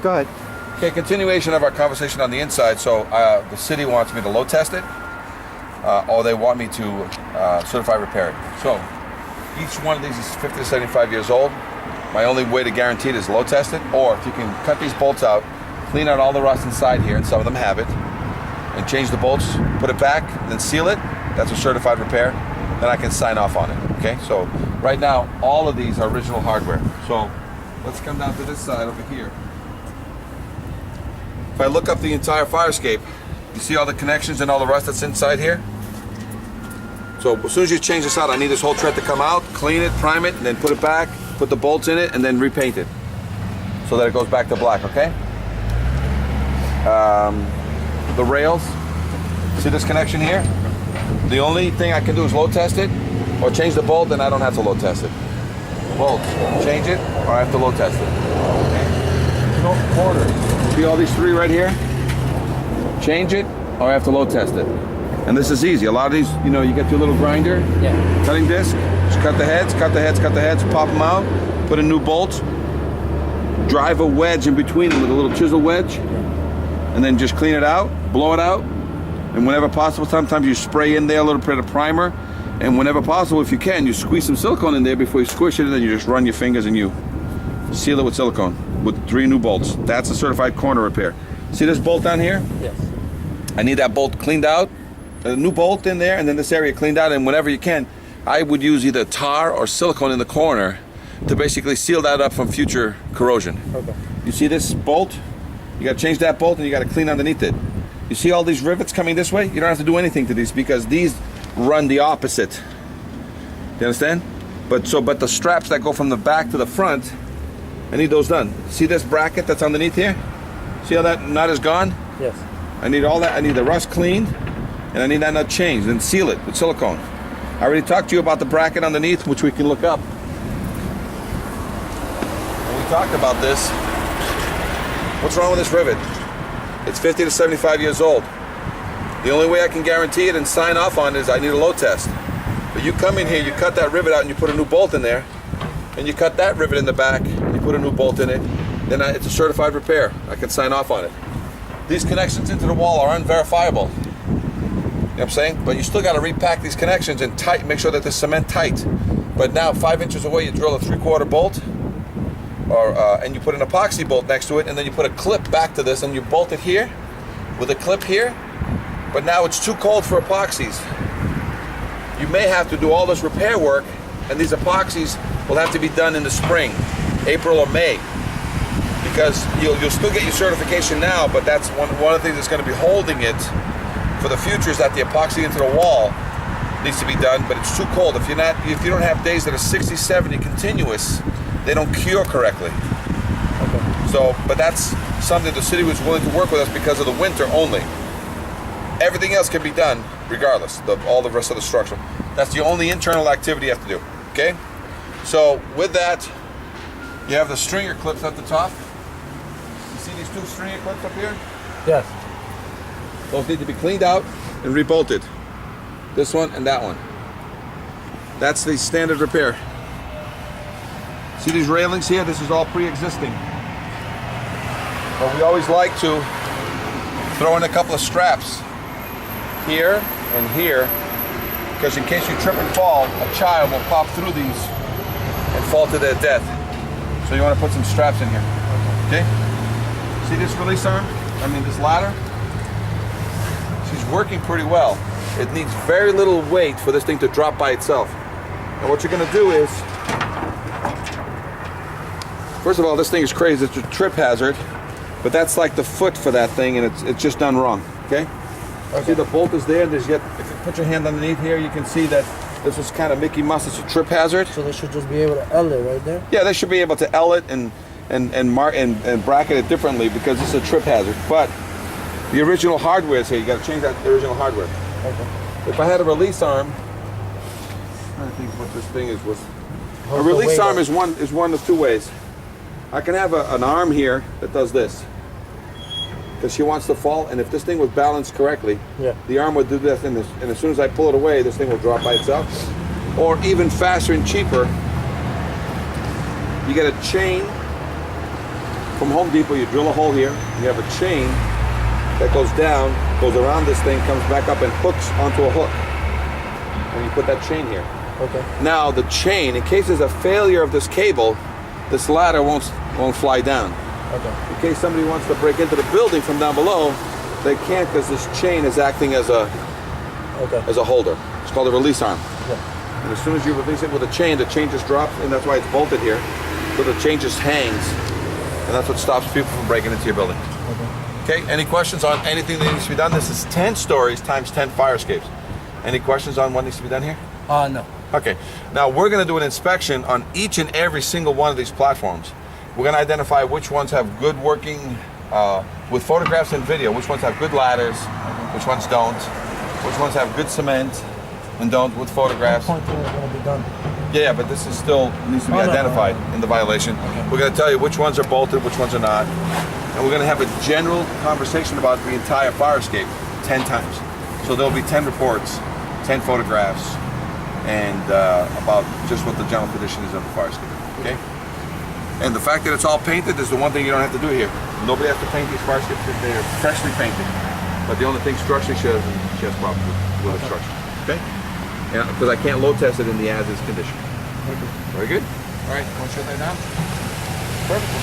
Go ahead. Okay, continuation of our conversation on the inside. So the city wants me to load test it, or they want me to certify repair it. So each one of these is 50 to 75 years old. My only way to guarantee it is load test it, or if you can cut these bolts out, clean out all the rust inside here, and some of them have it, and change the bolts, put it back, then seal it. That's a certified repair. Then I can sign off on it. Okay, so right now all of these are original hardware. So let's come down to this side over here. If I look up the entire fire escape, you see all the connections and all the rust that's inside here? So as soon as you change this out, I need this whole tread to come out, clean it, prime it, and then put it back, put the bolts in it, and then repaint it so that it goes back to black, okay? The rails, see this connection here? The only thing I can do is load test it, or change the bolt, then I don't have to load test it. Bolt, change it, or I have to load test it. Okay? No quarter. See all these three right here? Change it, or I have to load test it. And this is easy. A lot of these, you know, you get your little grinder, cutting disc, just cut the heads, pop them out, put in new bolts, drive a wedge in between them with a little chisel wedge, and then just clean it out, blow it out, and whenever possible, sometimes you spray in there a little bit of primer, and whenever possible, if you can, you squeeze some silicone in there before you squish it, and then you just run your fingers and you seal it with silicone with 3 new bolts. That's a certified corner repair. See this bolt down here? Yes. I need that bolt cleaned out, a new bolt in there, and then this area cleaned out, and whenever you can, I would use either tar or silicone in the corner to basically seal that up from future corrosion. Okay. You see this bolt? You gotta change that bolt and you gotta clean underneath it. You see all these rivets coming this way? You don't have to do anything to these because these run the opposite. You understand? But the straps that go from the back to the front, I need those done. See this bracket that's underneath here? See how that nut is gone? Yes. I need all that. I need the rust cleaned, and I need that nut changed, and seal it with silicone. I already talked to you about the bracket underneath, which we can look up. When we talked about this, what's wrong with this rivet? It's 50 to 75 years old. The only way I can guarantee it and sign off on it is I need a load test. But you come in here, you cut that rivet out, and you put a new bolt in there, and you cut that rivet in the back, and you put a new bolt in it, then it's a certified repair. I can sign off on it. These connections into the wall are unverifiable. You know what I'm saying? But you still got to repack these connections and make sure that the cement tight. But now 5 inches away, you drill a 3/4 bolt, and you put an epoxy bolt next to it, and then you put a clip back to this, and you bolt it here with a clip here. But now it's too cold for epoxies. You may have to do all this repair work, and these epoxies will have to be done in the spring, April or May, because you'll still get your certification now, but that's one of the things that's going to be holding it for the future is that the epoxy into the wall needs to be done, but it's too cold. If you don't have days that are 60, 70 continuous, they don't cure correctly. Okay. So, but that's something the city was willing to work with us because of the winter only. Everything else can be done regardless of all the rest of the structure. That's the only internal activity you have to do, okay? So with that, you have the stringer clips at the top. You see these 2 stringer clips up here? Yes. Those need to be cleaned out and rebolted. This one and that one. That's the standard repair. See these railings here? This is all pre-existing. But we always like to throw in a couple of straps here and here, because in case you trip and fall, a child will pop through these and fall to their death. So you want to put some straps in here. Okay? See this release arm? This ladder? She's working pretty well. It needs very little weight for this thing to drop by itself. And what you're going to do is, first of all, this thing is crazy. It's a trip hazard, but that's like the foot for that thing, and it's just done wrong. Okay? See the bolt is there. If you put your hand underneath here, you can see that this is kind of Mickey Mouse. It's a trip hazard. So they should just be able to L it right there? Yeah, they should be able to L it and bracket it differently because this is a trip hazard. But the original hardware is here. You got to change that original hardware. Okay. If I had a release arm, I think what this thing is a release arm is one of 2 ways. I can have an arm here that does this. Because she wants to fall, and if this thing was balanced correctly, the arm would do this, and as soon as I pull it away, this thing will drop by itself. Or even faster and cheaper, you get a chain from Home Depot, you drill a hole here, and you have a chain that goes down, goes around this thing, comes back up and hooks onto a hook. And you put that chain here. Okay. Now the chain, in case there's a failure of this cable, this ladder won't fly down. Okay. In case somebody wants to break into the building from down below, they can't because this chain is acting as a holder. It's called a release arm. Yeah. And as soon as you release it with a chain, the chain just drops, and that's why it's bolted here. So the chain just hangs, and that's what stops people from breaking into your building. Okay, any questions on anything that needs to be done? This is 10 stories times 10 fire escapes. Any questions on what needs to be done here? No. Okay, now we're going to do an inspection on each and every single one of these platforms. We're going to identify which ones have good working, with photographs and video, which ones have good ladders, which ones don't, which ones have good cement and don't with photographs. Point to it when it'll be done. Yeah, but this is still needs to be identified in the violation. Okay. We're going to tell you which ones are bolted, which ones are not. And we're going to have a general conversation about the entire fire escape 10 times. So there'll be 10 reports, 10 photographs, and about just what the general condition is of the fire escape. Okay? And the fact that it's all painted is the one thing you don't have to do here. Nobody has to paint these fire escapes if they're freshly painted. But the only thing structurally she has problems with the structure. Okay? Yeah, because I can't load test it in the as-is condition. Very good. All right, want to shut that down? Perfect.